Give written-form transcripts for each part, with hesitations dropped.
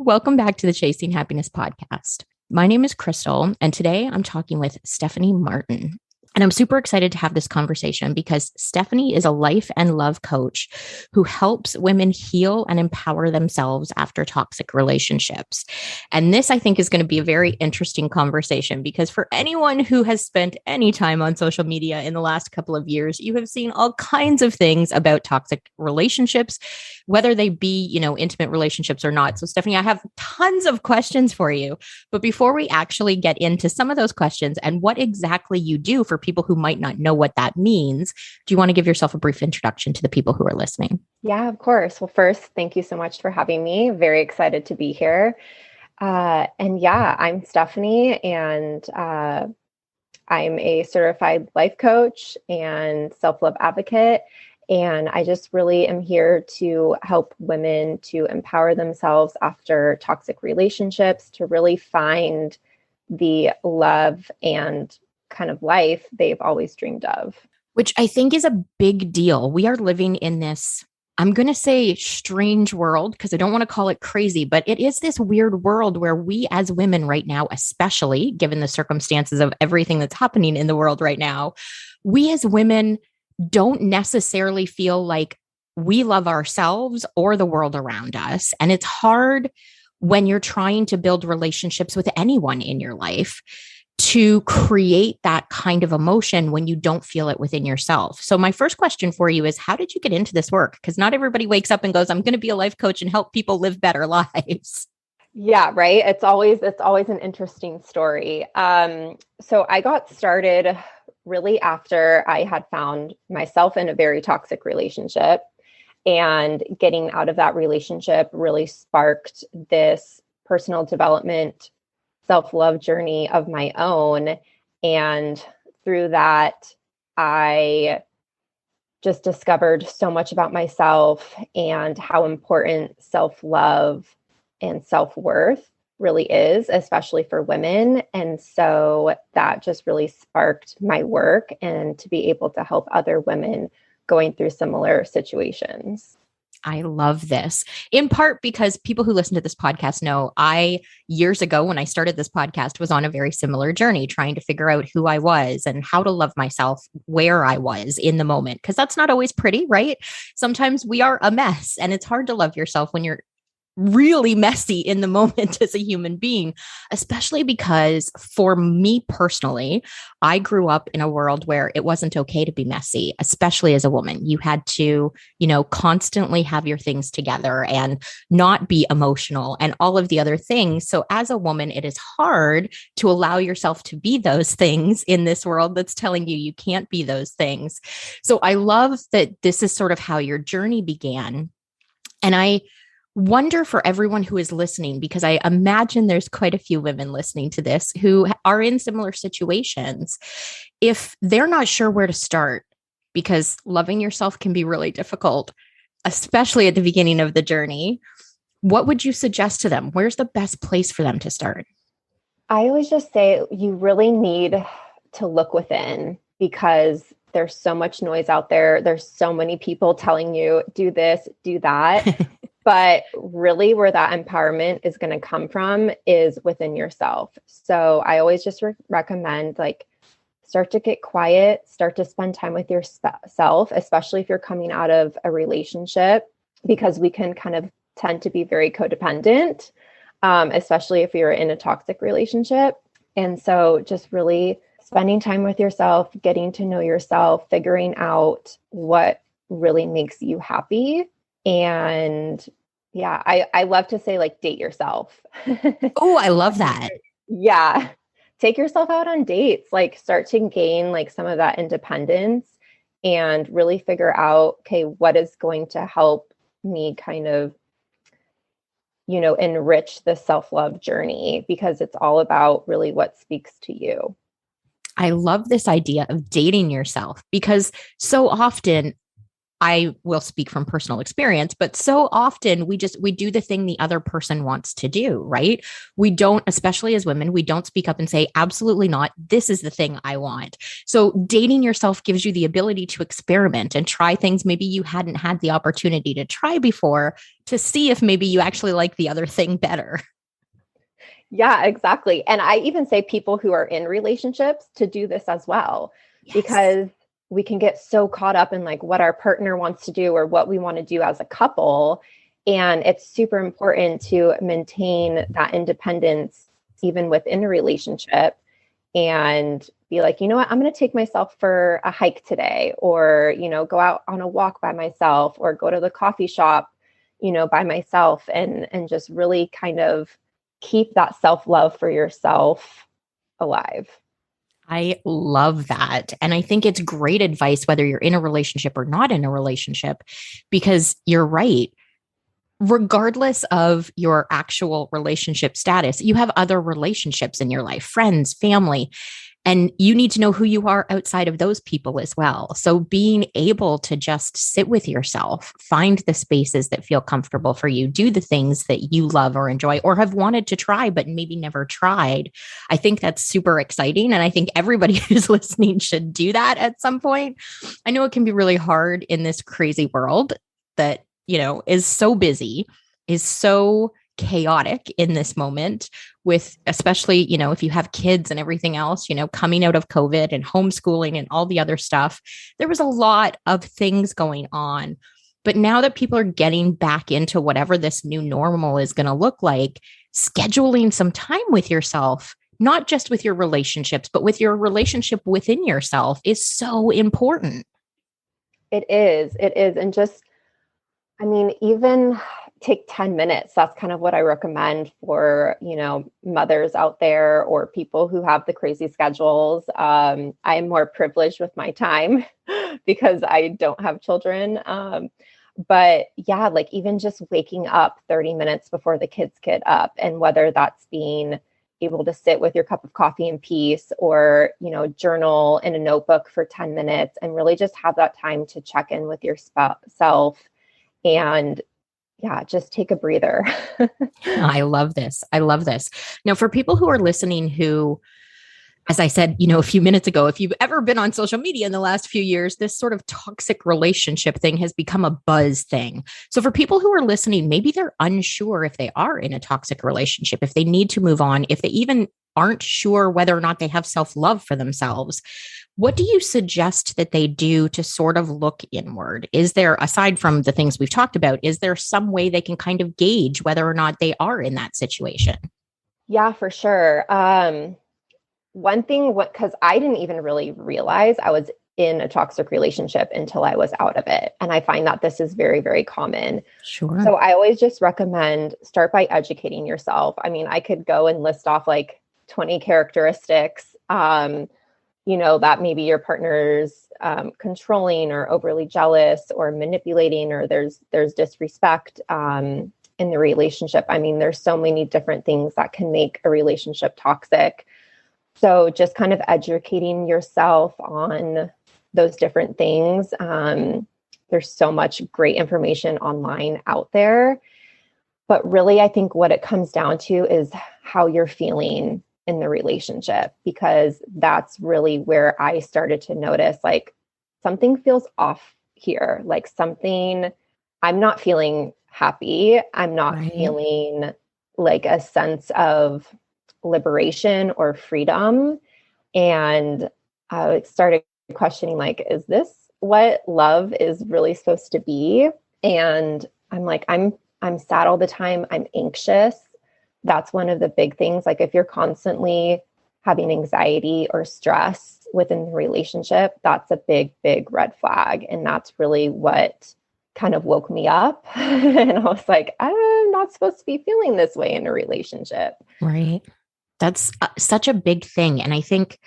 Welcome back to the Chasing Happiness podcast. My name is Crystal, and today I'm talking with Stephanie Martin. And I'm super excited to have this conversation because Stephanie is a life and love coach who helps women heal and empower themselves after toxic relationships. And this, I think, is going to be a very interesting conversation because for anyone who has spent any time on social media in the last couple of years, you have seen all kinds of things about toxic relationships, whether they be, intimate relationships or not. So, Stephanie, I have tons of questions for you. But before we actually get into some of those questions and what exactly you do for people who might not know what that means, do you want to give yourself a brief introduction to the people who are listening? Yeah, of course. Well, first, thank you so much for having me. Very excited to be here. I'm Stephanie, and I'm a certified life coach and self-love advocate. And I just really am here to help women to empower themselves after toxic relationships, to really find the love and kind of life they've always dreamed of. Which I think is a big deal. We are living in this, I'm going to say strange world because I don't want to call it crazy, but it is this weird world where we as women right now, especially given the circumstances of everything that's happening in the world right now, we as women don't necessarily feel like we love ourselves or the world around us. And it's hard when you're trying to build relationships with anyone in your life to create that kind of emotion when you don't feel it within yourself. So my first question for you is, how did you get into this work? Because not everybody wakes up and goes, I'm going to be a life coach and help people live better lives. Yeah, right. It's always an interesting story. So I got started really after I had found myself in a very toxic relationship, and getting out of that relationship really sparked this personal development, self-love journey of my own. And through that, I just discovered so much about myself and how important self-love and self-worth really is, especially for women. And so that just really sparked my work and to be able to help other women going through similar situations. I love this in part because people who listen to this podcast know I, years ago, when I started this podcast, was on a very similar journey, trying to figure out who I was and how to love myself where I was in the moment. Because that's not always pretty, right? Sometimes we are a mess and it's hard to love yourself when you're really messy in the moment as a human being, especially because for me personally, I grew up in a world where it wasn't okay to be messy, especially as a woman. You had to, constantly have your things together and not be emotional and all of the other things. So as a woman, it is hard to allow yourself to be those things in this world that's telling you you can't be those things. So I love that this is sort of how your journey began. And I wonder for everyone who is listening, because I imagine there's quite a few women listening to this who are in similar situations, if they're not sure where to start, because loving yourself can be really difficult, especially at the beginning of the journey, what would you suggest to them? Where's the best place for them to start? I always just say you really need to look within, because there's so much noise out there. There's so many people telling you, do this, do that. But really where that empowerment is going to come from is within yourself. So I always just recommend start to get quiet, start to spend time with yourself, especially if you're coming out of a relationship, because we can kind of tend to be very codependent, especially if you're in a toxic relationship. And so just really spending time with yourself, getting to know yourself, figuring out what really makes you happy. And yeah, I love to say date yourself. Oh, I love that. Yeah. Take yourself out on dates, start to gain some of that independence and really figure out, okay, what is going to help me kind of, enrich the self-love journey, because it's all about really what speaks to you. I love this idea of dating yourself because so often I will speak from personal experience, but so often we do the thing the other person wants to do, right? We don't, especially as women, we don't speak up and say, absolutely not. This is the thing I want. So dating yourself gives you the ability to experiment and try things maybe you hadn't had the opportunity to try before, to see if maybe you actually like the other thing better. Yeah, exactly. And I even say people who are in relationships to do this as well, because we can get so caught up in like what our partner wants to do or what we want to do as a couple. And it's super important to maintain that independence even within a relationship and be like, you know what, I'm going to take myself for a hike today, or, you know, go out on a walk by myself, or go to the coffee shop, you know, by myself, and just really kind of keep that self-love for yourself alive. I love that. And I think it's great advice, whether you're in a relationship or not in a relationship, because you're right. Regardless of your actual relationship status, you have other relationships in your life, friends, family, and you need to know who you are outside of those people as well. So being able to just sit with yourself, find the spaces that feel comfortable for you, do the things that you love or enjoy or have wanted to try, but maybe never tried. I think that's super exciting. And I think everybody who's listening should do that at some point. I know it can be really hard in this crazy world that, you know, is so busy, is so chaotic in this moment, with especially, you know, if you have kids and everything else, you know, coming out of COVID and homeschooling and all the other stuff, there was a lot of things going on. But now that people are getting back into whatever this new normal is going to look like, scheduling some time with yourself, not just with your relationships, but with your relationship within yourself, is so important. It is. It is. And just, I mean, even take 10 minutes. That's kind of what I recommend for, you know, mothers out there or people who have the crazy schedules. I am more privileged with my time because I don't have children. But yeah, like even just waking up 30 minutes before the kids get up, and whether that's being able to sit with your cup of coffee in peace, or, you know, journal in a notebook for 10 minutes and really just have that time to check in with yourself. And yeah, just take a breather. I love this. I love this. Now, for people who are listening who, as I said, you know, a few minutes ago, if you've ever been on social media in the last few years, this sort of toxic relationship thing has become a buzz thing. So for people who are listening, maybe they're unsure if they are in a toxic relationship, if they need to move on, if they even aren't sure whether or not they have self-love for themselves. What do you suggest that they do to sort of look inward? Is there, aside from the things we've talked about, is there some way they can kind of gauge whether or not they are in that situation? Yeah, for sure. One thing, because I didn't even really realize I was in a toxic relationship until I was out of it. And I find that this is very, very common. Sure. So I always just recommend start by educating yourself. I mean, I could go and list off like 20 characteristics, you know, that maybe your partner's controlling or overly jealous or manipulating, or there's disrespect in the relationship. I mean, there's so many different things that can make a relationship toxic. So just kind of educating yourself on those different things. There's so much great information online out there. But really, I think what it comes down to is how you're feeling in the relationship, because that's really where I started to notice like something feels off here, like something, I'm not feeling happy. I'm not feeling like a sense of liberation or freedom. And I started questioning, like, is this what love is really supposed to be? And I'm like, I'm sad all the time. I'm anxious. That's one of the big things. Like if you're constantly having anxiety or stress within the relationship, that's a big, big red flag. And that's really what kind of woke me up. And I was like, I'm not supposed to be feeling this way in a relationship. Right. That's such a big thing. And I think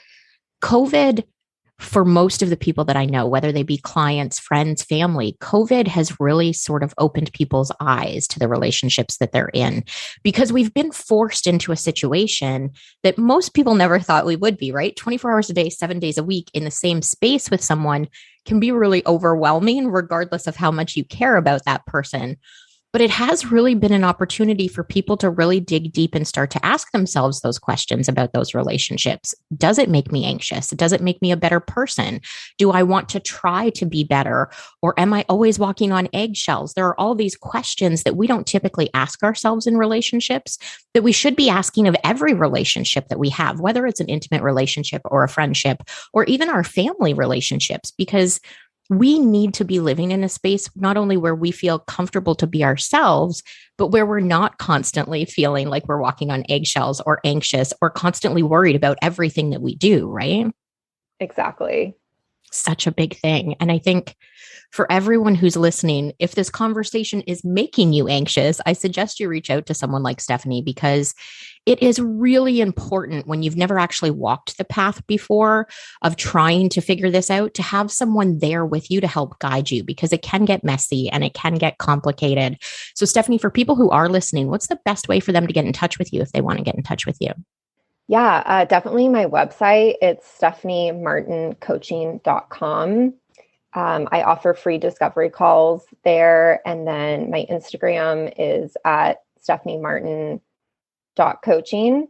COVID for most of the people that I know, whether they be clients, friends, family, COVID has really sort of opened people's eyes to the relationships that they're in, because we've been forced into a situation that most people never thought we would be, right? 24 hours a day, 7 days a week in the same space with someone can be really overwhelming, regardless of how much you care about that person. But it has really been an opportunity for people to really dig deep and start to ask themselves those questions about those relationships. Does it make me anxious? Does it make me a better person? Do I want to try to be better? Or am I always walking on eggshells? There are all these questions that we don't typically ask ourselves in relationships that we should be asking of every relationship that we have, whether it's an intimate relationship or a friendship or even our family relationships, because we need to be living in a space not only where we feel comfortable to be ourselves, but where we're not constantly feeling like we're walking on eggshells or anxious or constantly worried about everything that we do, right? Exactly. Such a big thing. And I think for everyone who's listening, if this conversation is making you anxious, I suggest you reach out to someone like Stephanie, because it is really important when you've never actually walked the path before of trying to figure this out, to have someone there with you to help guide you, because it can get messy and it can get complicated. So Stephanie, for people who are listening, what's the best way for them to get in touch with you if they want to get in touch with you? Yeah, definitely my website. It's stephaniemartincoaching.com. I offer free discovery calls there. And then my Instagram is at stephaniemartin.coaching.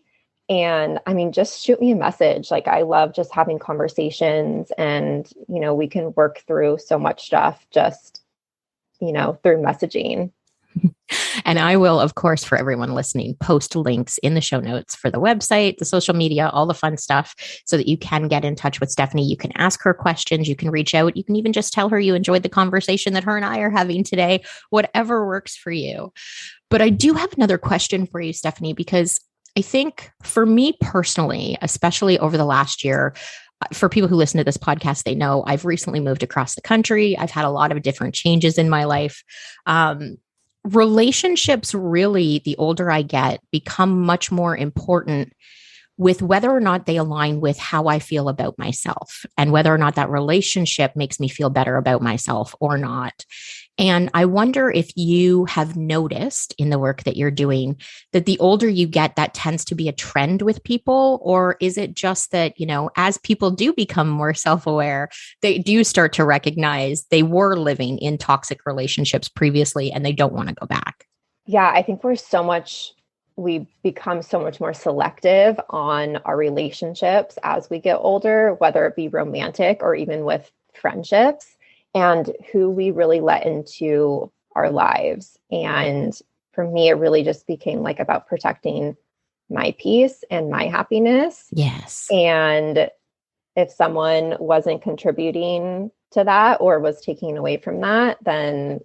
And I mean, just shoot me a message. Like, I love just having conversations, and, we can work through so much stuff just, through messaging. And I will, of course, for everyone listening, post links in the show notes for the website, the social media, all the fun stuff, so that you can get in touch with Stephanie. You can ask her questions. You can reach out. You can even just tell her you enjoyed the conversation that her and I are having today, whatever works for you. But I do have another question for you, Stephanie, because I think for me personally, especially over the last year, for people who listen to this podcast, they know I've recently moved across the country. I've had a lot of different changes in my life. Relationships, really, the older I get, become much more important with whether or not they align with how I feel about myself, and whether or not that relationship makes me feel better about myself or not. And I wonder if you have noticed in the work that you're doing that the older you get, that tends to be a trend with people, or is it just that, as people do become more self-aware, they do start to recognize they were living in toxic relationships previously and they don't want to go back? Yeah, I think we become so much more selective on our relationships as we get older, whether it be romantic or even with friendships, and who we really let into our lives. And for me, it really just became like about protecting my peace and my happiness. Yes. And if someone wasn't contributing to that or was taking away from that, then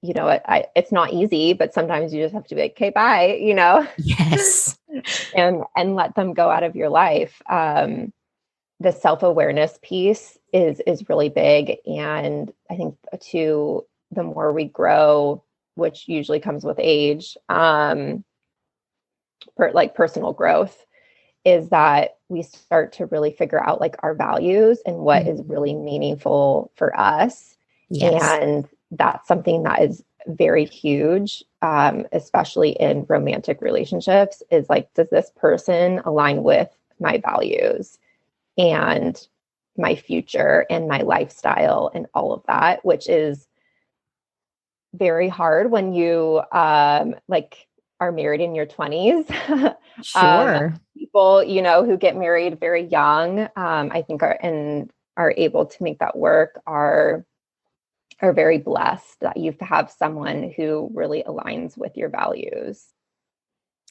it's not easy, but sometimes you just have to be like, okay, bye, Yes. and let them go out of your life. The self-awareness piece is really big. And I think too, the more we grow, which usually comes with age, personal growth, is that we start to really figure out like our values and what is really meaningful for us. Yes. And that's something that is very huge, especially in romantic relationships, is like, does this person align with my values and my future and my lifestyle and all of that, which is very hard when you are married in your 20s. Sure. People, who get married very young, I think are able to make that work, are very blessed that you have someone who really aligns with your values.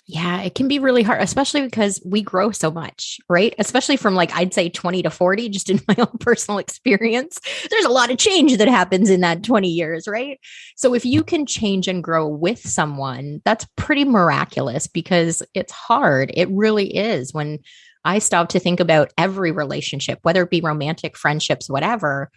Yeah, it can be really hard, especially because we grow so much, right? Especially from I'd say 20 to 40, just in my own personal experience. There's a lot of change that happens in that 20 years, right? So if you can change and grow with someone, that's pretty miraculous, because it's hard. It really is. When I stop to think about every relationship, whether it be romantic, friendships, whatever,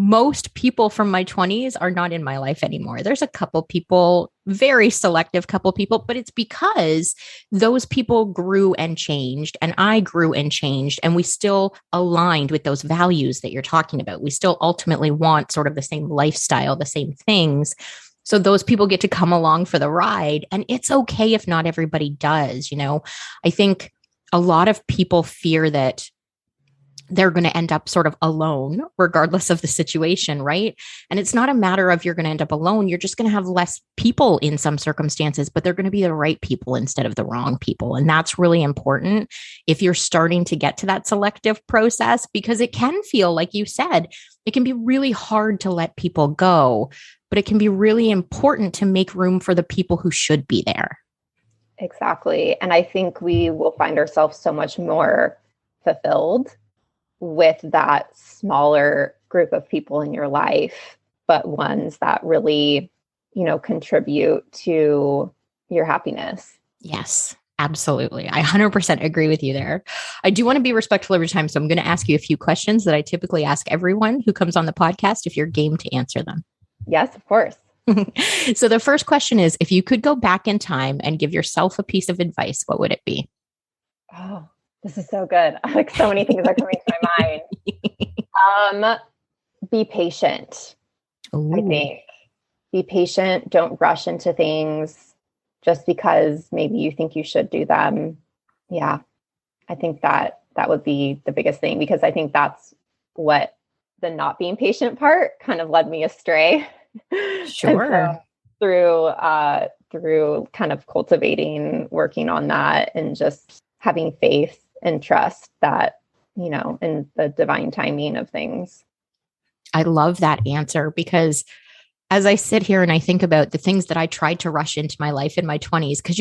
most people from my 20s are not in my life anymore. There's a couple people, very selective couple people, but it's because those people grew and changed, and I grew and changed, and we still aligned with those values that you're talking about. We still ultimately want sort of the same lifestyle, the same things. So those people get to come along for the ride, and it's okay if not everybody does. I think a lot of people fear that they're going to end up sort of alone, regardless of the situation, right? And it's not a matter of you're going to end up alone. You're just going to have less people in some circumstances, but they're going to be the right people instead of the wrong people. And that's really important if you're starting to get to that selective process, because it can feel, like you said, it can be really hard to let people go, but it can be really important to make room for the people who should be there. Exactly. And I think we will find ourselves so much more fulfilled with that smaller group of people in your life, but ones that really, contribute to your happiness. Yes, absolutely. I 100% agree with you there. I do want to be respectful every time. So I'm going to ask you a few questions that I typically ask everyone who comes on the podcast, if you're game to answer them. Yes, of course. So the first question is, if you could go back in time and give yourself a piece of advice, what would it be? Oh, this is so good. Like, so many things are coming to my mind. Be patient. Ooh. I think. Be patient. Don't rush into things just because maybe you think you should do them. Yeah. I think that would be the biggest thing, because I think that's what the not being patient part kind of led me astray. Sure. So through kind of cultivating, working on that, and just having faith and trust that, in the divine timing of things. I love that answer, because as I sit here and I think about the things that I tried to rush into my life in my 20s, because,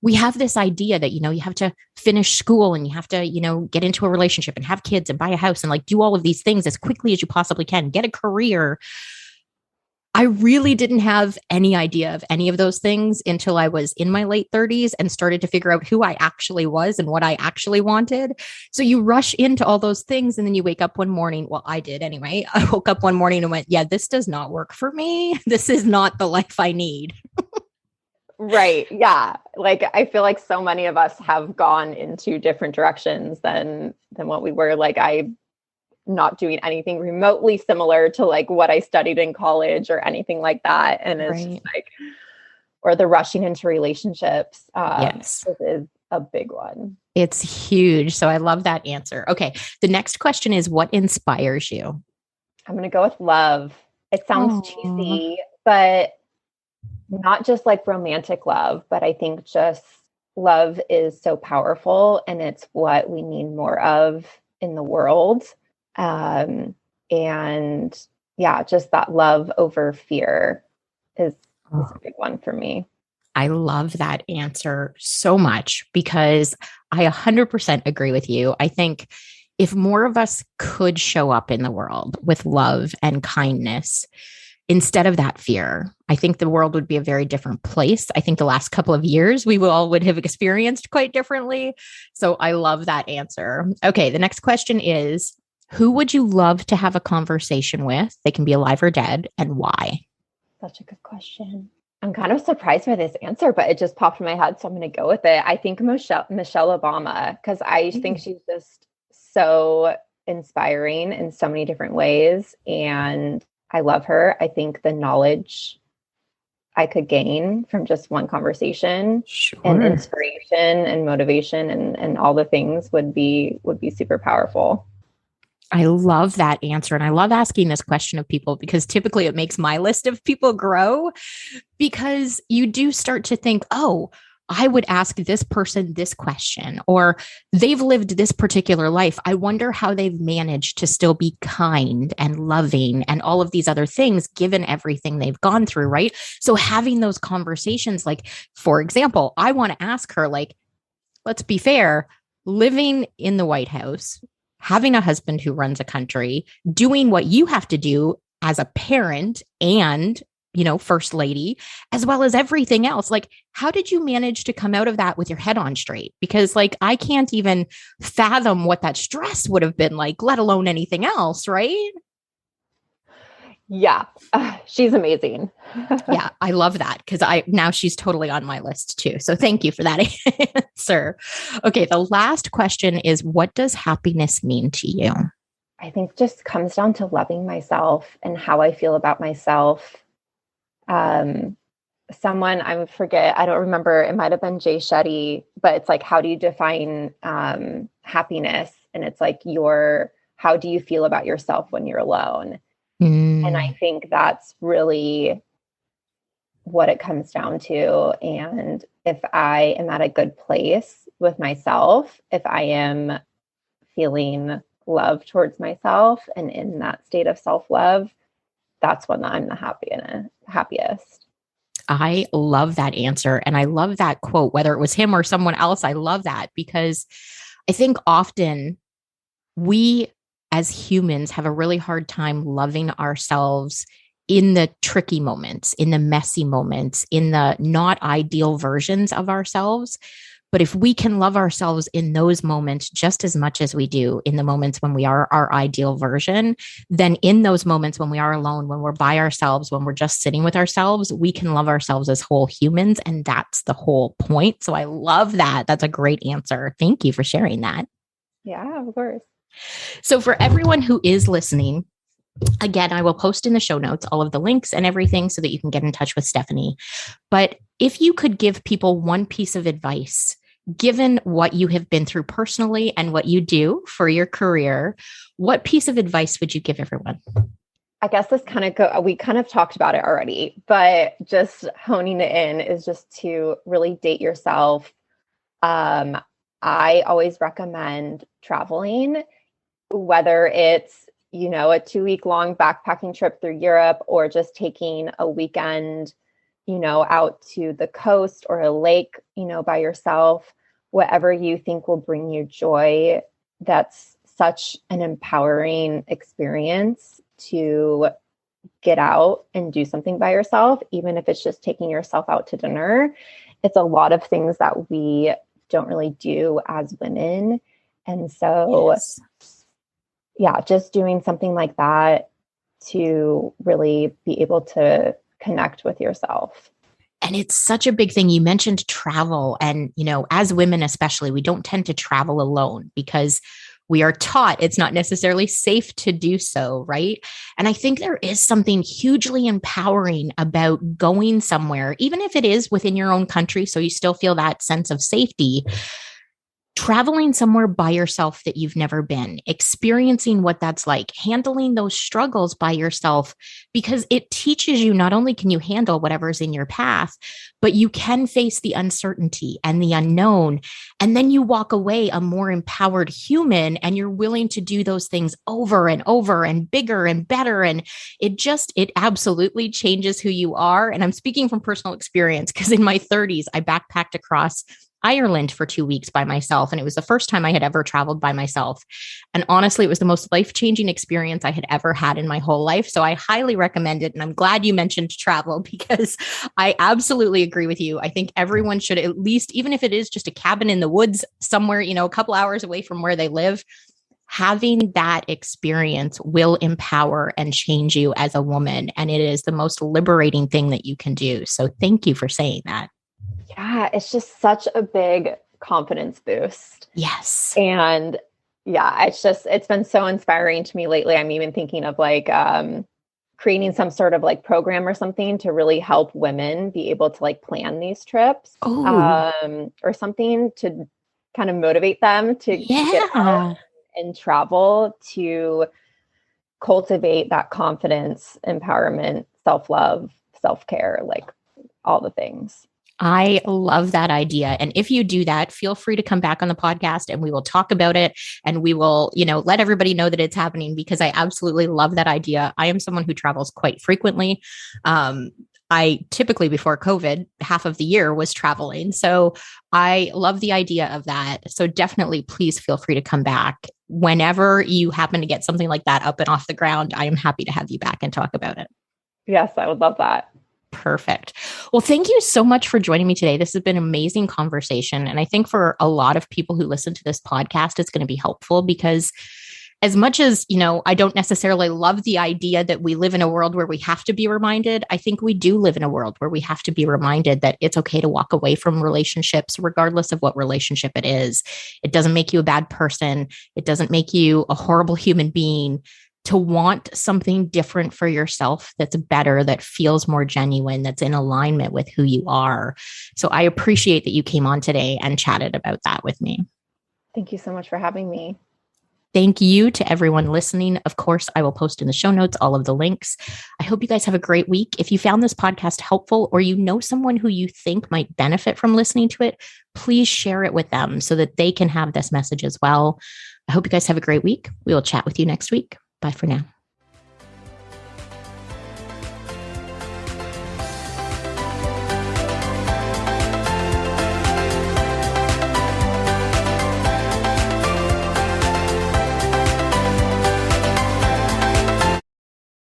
we have this idea that, you have to finish school and you have to, get into a relationship and have kids and buy a house and like do all of these things as quickly as you possibly can, get a career. I really didn't have any idea of any of those things until I was in my late 30s and started to figure out who I actually was and what I actually wanted. So you rush into all those things and then you wake up one morning. Well, I did anyway. I woke up one morning and went, yeah, this does not work for me. This is not the life I need. Right. Yeah. Like, I feel like so many of us have gone into different directions than what we were. Like, I'm not doing anything remotely similar to like what I studied in college or anything like that. And it's just like, or the rushing into relationships. Yes. This is a big one. It's huge. So I love that answer. Okay. The next question is, what inspires you? I'm going to go with love. It sounds cheesy, but not just like romantic love, but I think just love is so powerful, and it's what we need more of in the world. And yeah, just that love over fear is a big one for me. I love that answer so much, because I 100% agree with you. I think if more of us could show up in the world with love and kindness instead of that fear, I think the world would be a very different place. I think the last couple of years we all would have experienced quite differently. So I love that answer. Okay, the next question is, who would you love to have a conversation with? They can be alive or dead, and why? Such a good question. I'm kind of surprised by this answer, but it just popped in my head, so I'm going to go with it. I think Michelle Obama, because I think she's just so inspiring in so many different ways, and I love her. I think the knowledge I could gain from just one conversation and inspiration and motivation and all the things would be super powerful. I love that answer. And I love asking this question of people, because typically it makes my list of people grow, because you do start to think, oh, I would ask this person this question, or they've lived this particular life. I wonder how they've managed to still be kind and loving and all of these other things, given everything they've gone through, right? So having those conversations, like, for example, I want to ask her, like, let's be fair, living in the White House, having a husband who runs a country, doing what you have to do as a parent and, first lady, as well as everything else. Like, how did you manage to come out of that with your head on straight? Because like, I can't even fathom what that stress would have been like, let alone anything else, right? Yeah, she's amazing. Yeah, I love that because now she's totally on my list too. So thank you for that answer. Okay, the last question is, what does happiness mean to you? I think just comes down to loving myself and how I feel about myself. Someone, I forget, I don't remember, it might have been Jay Shetty, but it's like, how do you define happiness? And it's like, how do you feel about yourself when you're alone? And I think that's really what it comes down to. And if I am at a good place with myself, if I am feeling love towards myself and in that state of self-love, that's when I'm the happiest. I love that answer. And I love that quote, whether it was him or someone else. I love that because I think often we as humans have a really hard time loving ourselves in the tricky moments, in the messy moments, in the not ideal versions of ourselves. But if we can love ourselves in those moments just as much as we do in the moments when we are our ideal version, then in those moments when we are alone, when we're by ourselves, when we're just sitting with ourselves, we can love ourselves as whole humans. And that's the whole point. So I love that. That's a great answer. Thank you for sharing that. Yeah, of course. So for everyone who is listening, again, I will post in the show notes all of the links and everything so that you can get in touch with Stephanie. But if you could give people one piece of advice, given what you have been through personally and what you do for your career, what piece of advice would you give everyone? I guess we kind of talked about it already, but just honing it in is just to really date yourself. I always recommend traveling, whether it's, a 2-week long backpacking trip through Europe or just taking a weekend, out to the coast or a lake, by yourself, whatever you think will bring you joy. That's such an empowering experience to get out and do something by yourself, even if it's just taking yourself out to dinner. It's a lot of things that we don't really do as women. And so, yes. Yeah, just doing something like that to really be able to connect with yourself. And it's such a big thing. You mentioned travel. And, as women, especially, we don't tend to travel alone because we are taught it's not necessarily safe to do so, right? And I think there is something hugely empowering about going somewhere, even if it is within your own country, so you still feel that sense of safety. Traveling somewhere by yourself that you've never been, experiencing what that's like, handling those struggles by yourself, because it teaches you not only can you handle whatever's in your path, but you can face the uncertainty and the unknown. And then you walk away a more empowered human and you're willing to do those things over and over and bigger and better. And it absolutely changes who you are. And I'm speaking from personal experience because in my 30s, I backpacked across Ireland for 2 weeks by myself. And it was the first time I had ever traveled by myself. And honestly, it was the most life-changing experience I had ever had in my whole life. So I highly recommend it. And I'm glad you mentioned travel because I absolutely agree with you. I think everyone should at least, even if it is just a cabin in the woods somewhere, a couple hours away from where they live, having that experience will empower and change you as a woman. And it is the most liberating thing that you can do. So thank you for saying that. Yeah, it's just such a big confidence boost. Yes. And yeah, it's been so inspiring to me lately. I'm even thinking of creating some sort of program or something to really help women be able to plan these trips or something to kind of motivate them to get out and travel, to cultivate that confidence, empowerment, self-love, self-care, all the things. I love that idea. And if you do that, feel free to come back on the podcast and we will talk about it and we will, let everybody know that it's happening because I absolutely love that idea. I am someone who travels quite frequently. I typically before COVID, half of the year was traveling. So I love the idea of that. So definitely please feel free to come back whenever you happen to get something like that up and off the ground. I am happy to have you back and talk about it. Yes, I would love that. Perfect. Well, thank you so much for joining me today. This has been an amazing conversation. And I think for a lot of people who listen to this podcast, it's going to be helpful because as much as, I don't necessarily love the idea that we live in a world where we have to be reminded, I think we do live in a world where we have to be reminded that it's okay to walk away from relationships, regardless of what relationship it is. It doesn't make you a bad person. It doesn't make you a horrible human being. To want something different for yourself that's better, that feels more genuine, that's in alignment with who you are. So I appreciate that you came on today and chatted about that with me. Thank you so much for having me. Thank you to everyone listening. Of course, I will post in the show notes all of the links. I hope you guys have a great week. If you found this podcast helpful, or you know someone who you think might benefit from listening to it, please share it with them so that they can have this message as well. I hope you guys have a great week. We will chat with you next week. Bye for now.